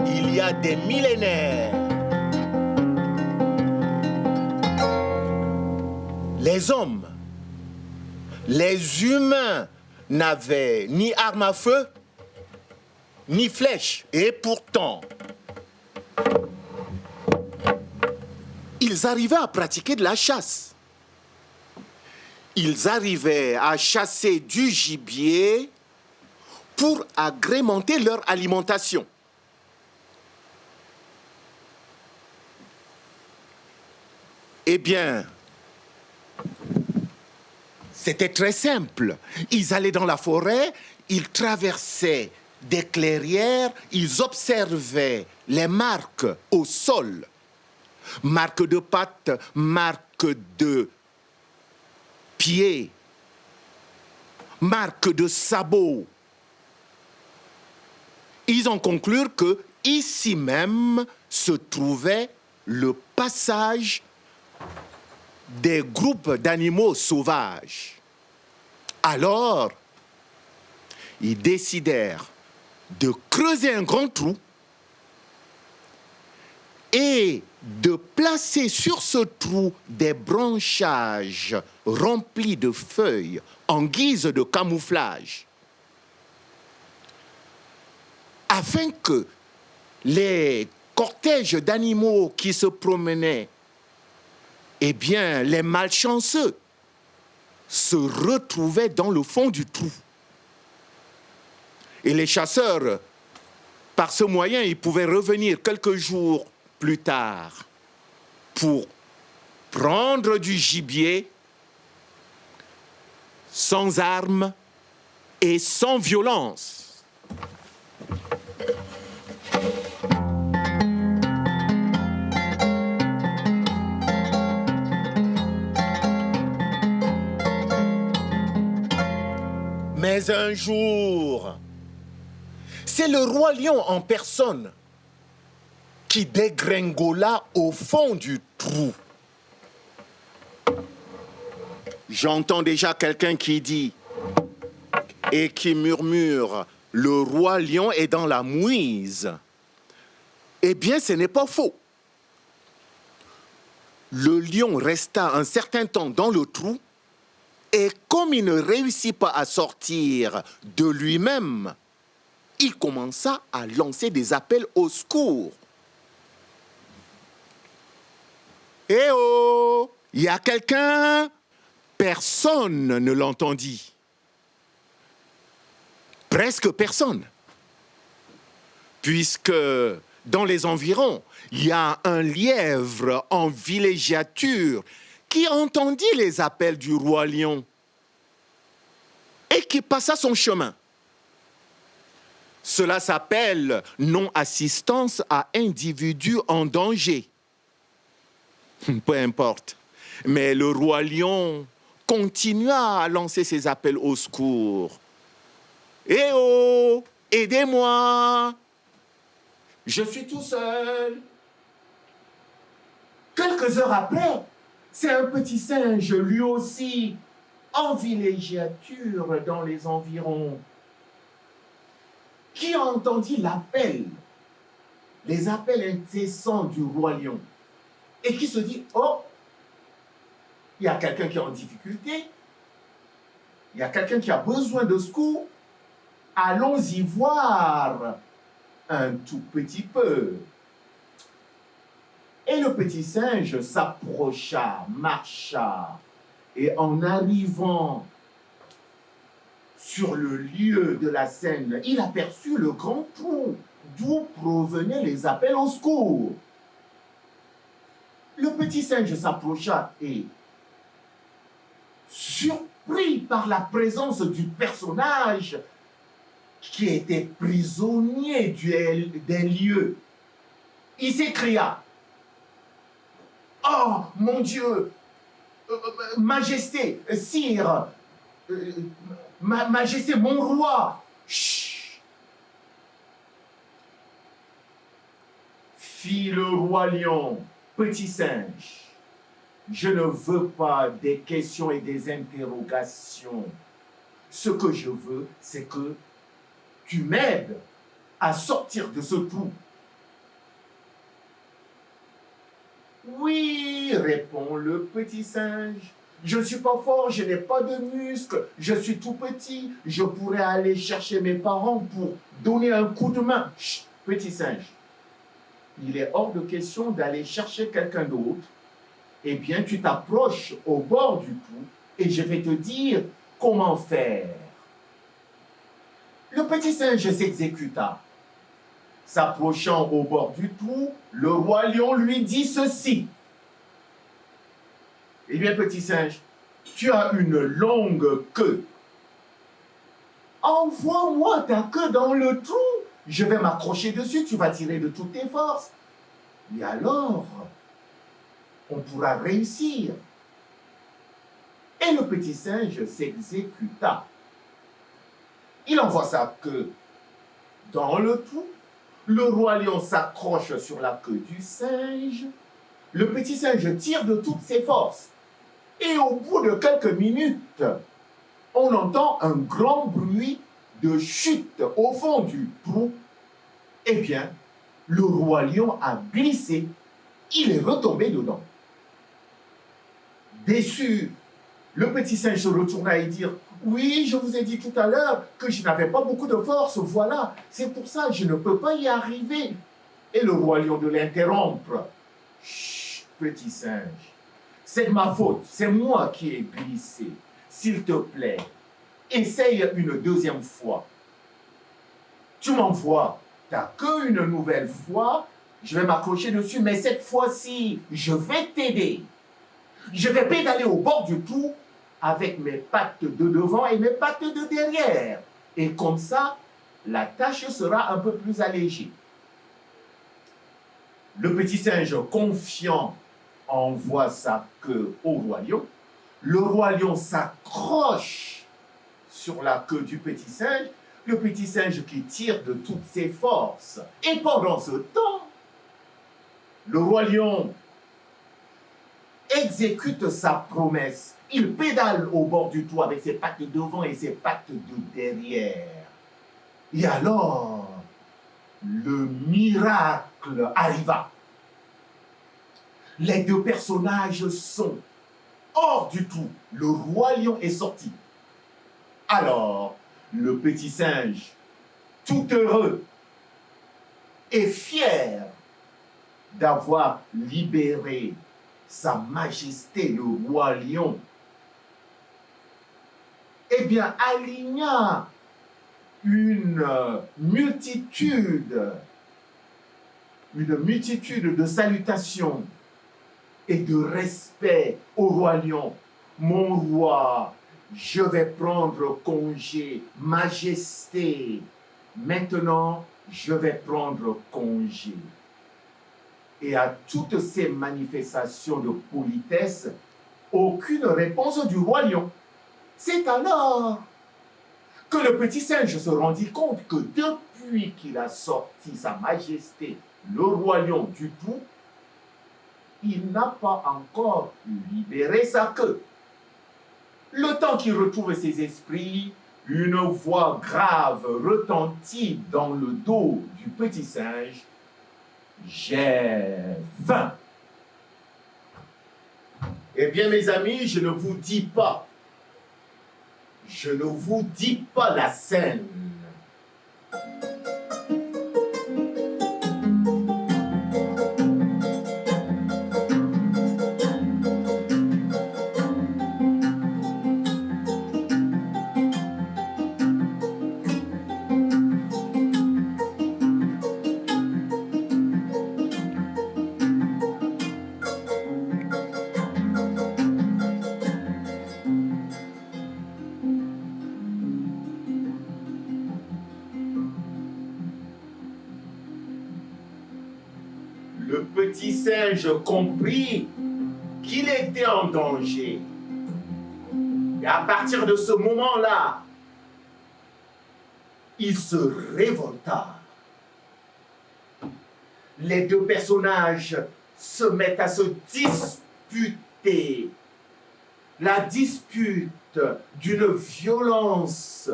il y a des millénaires, les hommes, les humains n'avaient ni armes à feu, ni flèches. Et pourtant, ils arrivaient à pratiquer de la chasse. Ils arrivaient à chasser du gibier pour agrémenter leur alimentation. Eh bien, c'était très simple. Ils allaient dans la forêt, ils traversaient des clairières, ils observaient les marques au sol. Marques de pattes, marques de pieds, marques de sabots. Ils en conclurent que ici même se trouvait le passage des groupes d'animaux sauvages. Alors, ils décidèrent de creuser un grand trou et de placer sur ce trou des branchages remplis de feuilles en guise de camouflage, afin que les cortèges d'animaux qui se promenaient, eh bien, les malchanceux se retrouvaient dans le fond du trou. Et les chasseurs, par ce moyen, ils pouvaient revenir quelques jours plus tard pour prendre du gibier sans armes et sans violence. Mais un jour, c'est le roi lion en personne qui dégringola au fond du trou. J'entends déjà quelqu'un qui dit et qui murmure « Le roi lion est dans la mouise ». Eh bien, ce n'est pas faux. Le lion resta un certain temps dans le trou et comme il ne réussit pas à sortir de lui-même, il commença à lancer des appels au secours. « Eh oh, il y a quelqu'un ?» Personne ne l'entendit. Presque personne. Puisque dans les environs, il y a un lièvre en villégiature qui entendit les appels du roi lion et qui passa son chemin. Cela s'appelle non-assistance à individu en danger. Peu importe. Mais le roi lion continua à lancer ses appels au secours. « Eh oh, aidez-moi! Je suis tout seul. » Quelques heures après, c'est un petit singe, lui aussi, en villégiature dans les environs, qui entendit l'appel, les appels incessants du roi lion, et qui se dit « Oh, il y a quelqu'un qui est en difficulté, il y a quelqu'un qui a besoin de secours, allons-y voir un tout petit peu. » Et le petit singe s'approcha, marcha, et en arrivant sur le lieu de la scène, il aperçut le grand trou d'où provenaient les appels au secours. Le petit singe s'approcha et, surpris par la présence du personnage qui était prisonnier des lieux, il s'écria « Oh, mon Dieu, Majesté, Sire, Majesté, mon roi !» Chut, fit le roi lion. « Petit singe, je ne veux pas des questions et des interrogations. Ce que je veux, c'est que tu m'aides à sortir de ce trou. Oui, répond le petit singe. Je ne suis pas fort, je n'ai pas de muscles, je suis tout petit, je pourrais aller chercher mes parents pour donner un coup de main. Chut, petit singe, il est hors de question d'aller chercher quelqu'un d'autre. Eh bien, tu t'approches au bord du trou et je vais te dire comment faire. Le petit singe s'exécuta. S'approchant au bord du trou, le roi lion lui dit ceci. Eh bien, petit singe, tu as une longue queue. Envoie-moi ta queue dans le trou. Je vais m'accrocher dessus, tu vas tirer de toutes tes forces. Et alors, on pourra réussir. Et le petit singe s'exécuta. Il envoie sa queue dans le trou. Le roi lion s'accroche sur la queue du singe. Le petit singe tire de toutes ses forces. Et au bout de quelques minutes, on entend un grand bruit de chute au fond du trou. Eh bien, le roi lion a glissé. Il est retombé dedans. Déçu, le petit singe se retourna et dit « Oui, je vous ai dit tout à l'heure que je n'avais pas beaucoup de force, voilà, c'est pour ça que je ne peux pas y arriver. » Et le roi lion de l'interrompre. « Chut, petit singe, c'est de ma faute, c'est moi qui ai glissé. S'il te plaît, essaye une deuxième fois. Tu m'envoies ta queue une nouvelle fois, je vais m'accrocher dessus, mais cette fois-ci, je vais t'aider. Je vais pédaler au bord du trou avec mes pattes de devant et mes pattes de derrière. Et comme ça, la tâche sera un peu plus allégée. » Le petit singe, confiant, envoie sa queue au roi lion. Le roi lion s'accroche sur la queue du petit singe. Le petit singe qui tire de toutes ses forces. Et pendant ce temps, le roi lion exécute sa promesse. Il pédale au bord du trou avec ses pattes de devant et ses pattes de derrière. Et alors, le miracle arriva. Les deux personnages sont hors du trou. Le roi lion est sorti. Alors, le petit singe, tout heureux et fier d'avoir libéré Sa Majesté le roi lion, eh bien, aligna une multitude de salutations et de respect au roi lion. Mon roi, je vais prendre congé, Majesté. Maintenant, je vais prendre congé. Et à toutes ces manifestations de politesse, aucune réponse du roi lion. C'est alors que le petit singe se rendit compte que depuis qu'il a sorti Sa Majesté, le roi lion du trou, il n'a pas encore libéré sa queue. Le temps qu'il retrouve ses esprits, une voix grave retentit dans le dos du petit singe. J'ai faim. Eh bien, mes amis, je ne vous dis pas la scène. Le petit singe comprit qu'il était en danger. Et à partir de ce moment-là, il se révolta. Les deux personnages se mettent à se disputer. La dispute d'une violence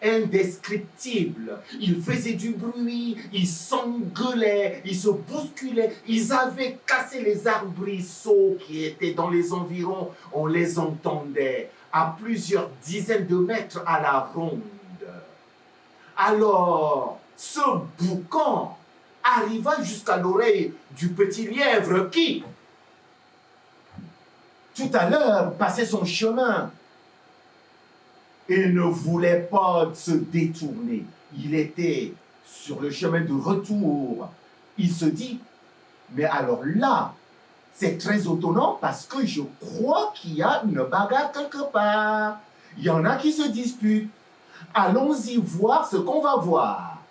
indescriptible. Ils faisaient du bruit, ils s'engueulaient, ils se bousculaient. Ils avaient cassé les arbrisseaux qui étaient dans les environs. On les entendait à plusieurs dizaines de mètres à la ronde. Alors, ce boucan arriva jusqu'à l'oreille du petit lièvre qui, tout à l'heure, passait son chemin et ne voulait pas se détourner. Il était sur le chemin de retour. Il se dit, mais alors là, c'est très étonnant parce que je crois qu'il y a une bagarre quelque part. Il y en a qui se disputent. Allons-y voir ce qu'on va voir.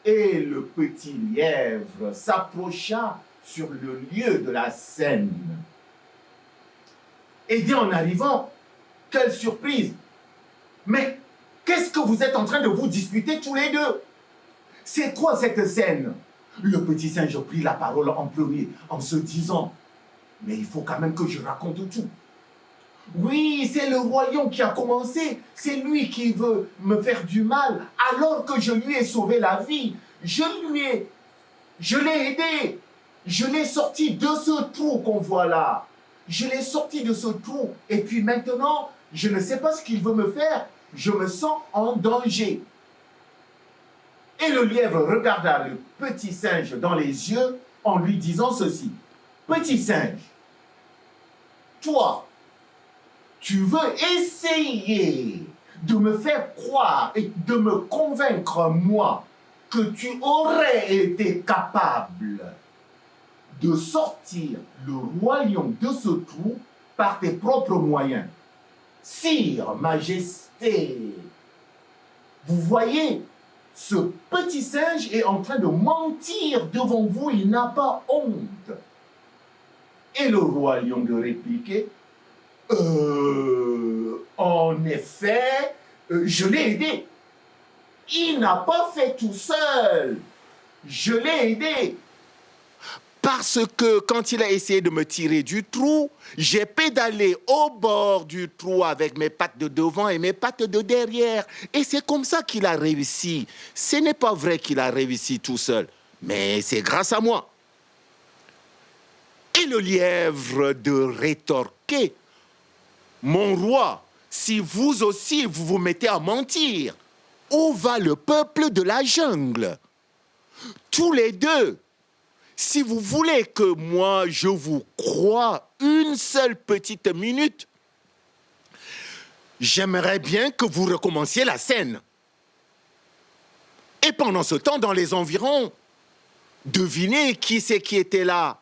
Et le petit lièvre s'approcha sur le lieu de la scène. Et dès en arrivant, quelle surprise! Mais qu'est-ce que vous êtes en train de vous disputer tous les deux? C'est quoi cette scène? Le petit singe prit la parole en premier en se disant, mais il faut quand même que je raconte tout. Oui, c'est le roi lion qui a commencé. C'est lui qui veut me faire du mal alors que je lui ai sauvé la vie. Je l'ai aidé. Je l'ai sorti de ce trou qu'on voit là. Je l'ai sorti de ce trou. Et puis maintenant, je ne sais pas ce qu'il veut me faire. Je me sens en danger. Et le lièvre regarda le petit singe dans les yeux en lui disant ceci. Petit singe, toi, tu veux essayer de me faire croire et de me convaincre, moi, que tu aurais été capable de sortir le roi lion de ce trou par tes propres moyens. Sire, Majesté, vous voyez, ce petit singe est en train de mentir devant vous, il n'a pas honte. Et le roi lion de répliquer, en effet, je l'ai aidé. Il n'a pas fait tout seul. Je l'ai aidé. Parce que quand il a essayé de me tirer du trou, j'ai pédalé au bord du trou avec mes pattes de devant et mes pattes de derrière. Et c'est comme ça qu'il a réussi. Ce n'est pas vrai qu'il a réussi tout seul, mais c'est grâce à moi. Et le lièvre de rétorquer, mon roi, si vous aussi vous vous mettez à mentir, où va le peuple de la jungle? Tous les deux. Si vous voulez que moi, je vous croie une seule petite minute, j'aimerais bien que vous recommenciez la scène. Et pendant ce temps, dans les environs, devinez qui c'est qui était là.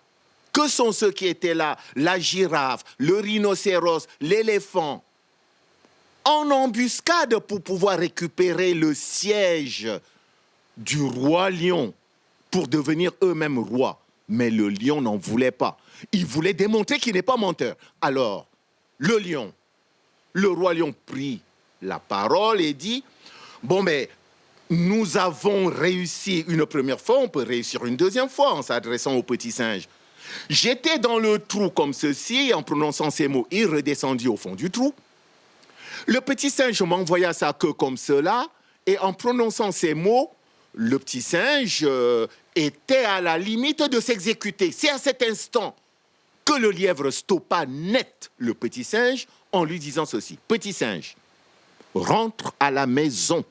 Que sont ceux qui étaient là? La girafe, le rhinocéros, l'éléphant. En embuscade pour pouvoir récupérer le siège du roi lion, pour devenir eux-mêmes rois. Mais le lion n'en voulait pas. Il voulait démontrer qu'il n'est pas menteur. Alors, le roi lion prit la parole et dit, bon, mais nous avons réussi une première fois, on peut réussir une deuxième fois en s'adressant au petit singe. J'étais dans le trou comme ceci, et en prononçant ces mots, il redescendit au fond du trou. Le petit singe m'envoya sa queue comme cela, et en prononçant ces mots, le petit singe était à la limite de s'exécuter. C'est à cet instant que le lièvre stoppa net le petit singe en lui disant ceci. Petit singe, rentre à la maison.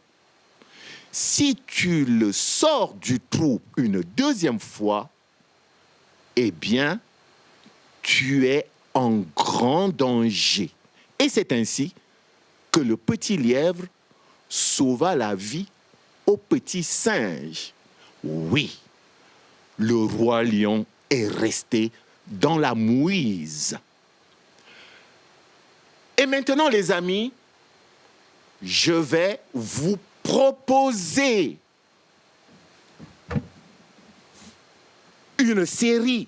Si tu le sors du trou une deuxième fois, eh bien, tu es en grand danger. Et c'est ainsi que le petit lièvre sauva la vie au petit singe. Oui, le roi lion est resté dans la mouise. Et maintenant, les amis, je vais vous proposer une série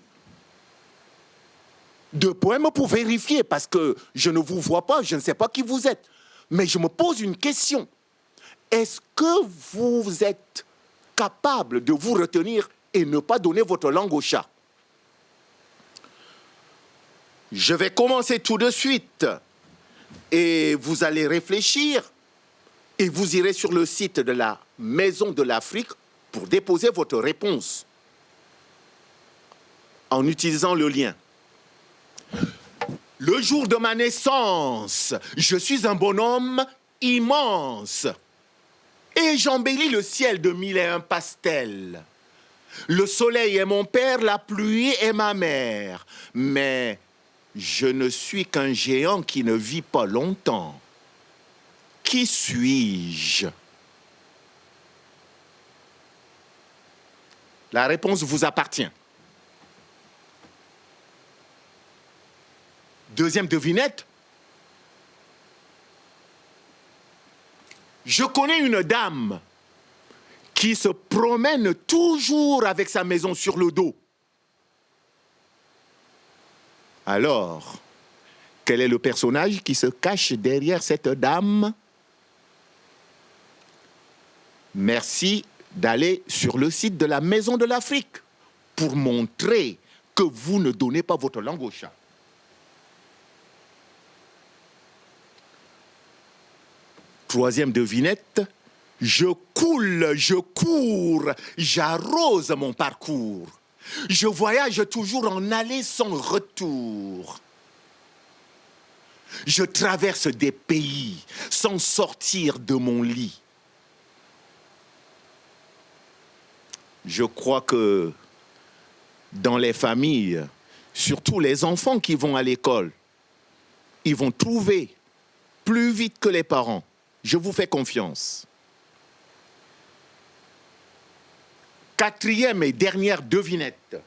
de poèmes pour vérifier, parce que je ne vous vois pas, je ne sais pas qui vous êtes, mais je me pose une question. Est-ce que vous êtes capable de vous retenir et ne pas donner votre langue au chat? Je vais commencer tout de suite et vous allez réfléchir Et vous irez sur le site de la Maison de l'Afrique pour déposer votre réponse en utilisant le lien. Le jour de ma naissance, je suis un bonhomme immense et j'embellis le ciel de mille et un pastels. Le soleil est mon père, la pluie est ma mère, mais je ne suis qu'un géant qui ne vit pas longtemps. Qui suis-je? La réponse vous appartient. Deuxième devinette. Je connais une dame qui se promène toujours avec sa maison sur le dos. Alors, quel est le personnage qui se cache derrière cette dame? Merci d'aller sur le site de la Maison de l'Afrique pour montrer que vous ne donnez pas votre langue au chat. Troisième devinette. Je coule, je cours, j'arrose mon parcours. Je voyage toujours en aller sans retour. Je traverse des pays sans sortir de mon lit. Je crois que dans les familles, surtout les enfants qui vont à l'école, ils vont trouver plus vite que les parents. Je vous fais confiance. Quatrième et dernière devinette.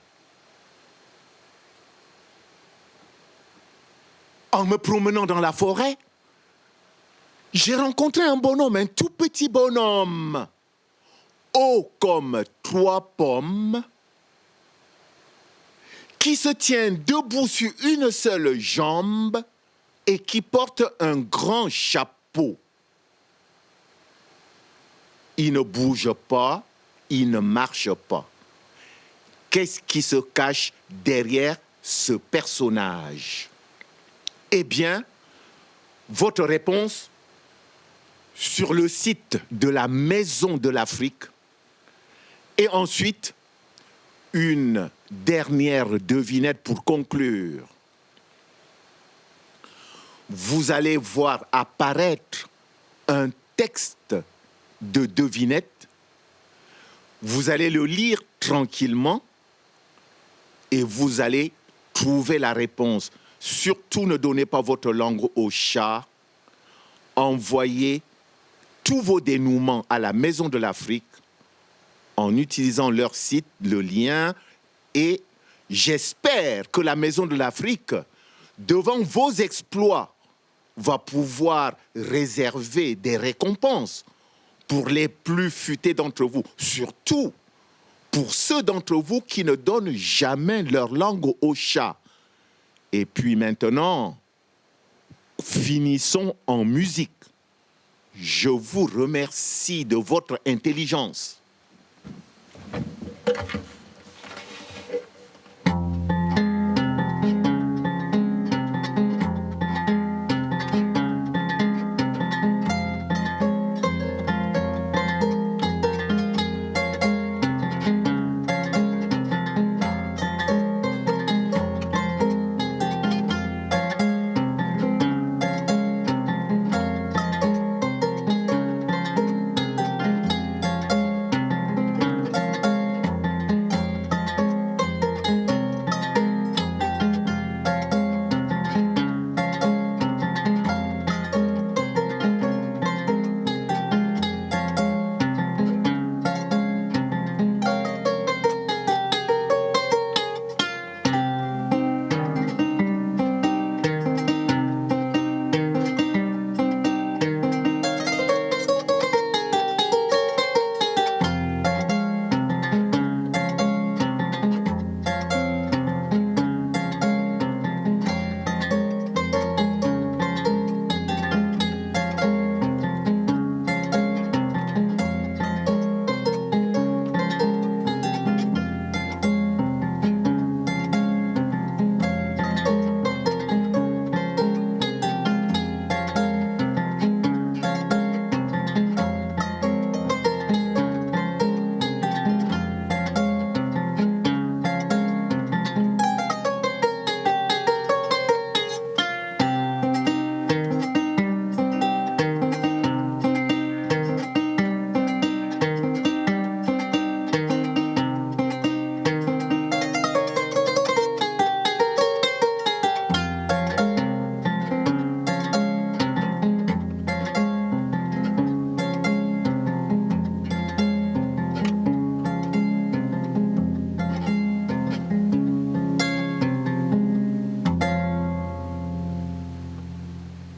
En me promenant dans la forêt, j'ai rencontré un bonhomme, un tout petit bonhomme, haut comme 3 pommes, qui se tient debout sur une seule jambe et qui porte un grand chapeau. Il ne bouge pas, il ne marche pas. Qu'est-ce qui se cache derrière ce personnage? Eh bien, votre réponse sur le site de la Maison de l'Afrique. Et ensuite, une dernière devinette pour conclure. Vous allez voir apparaître un texte de devinette. Vous allez le lire tranquillement et vous allez trouver la réponse. Surtout, ne donnez pas votre langue au chat. Envoyez tous vos dénouements à la Maison de l'Afrique en utilisant leur site, le lien. Et j'espère que la Maison de l'Afrique, devant vos exploits, va pouvoir réserver des récompenses pour les plus futés d'entre vous, surtout pour ceux d'entre vous qui ne donnent jamais leur langue au chat. Et puis maintenant, finissons en musique. Je vous remercie de votre intelligence.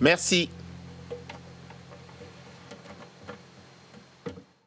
Merci.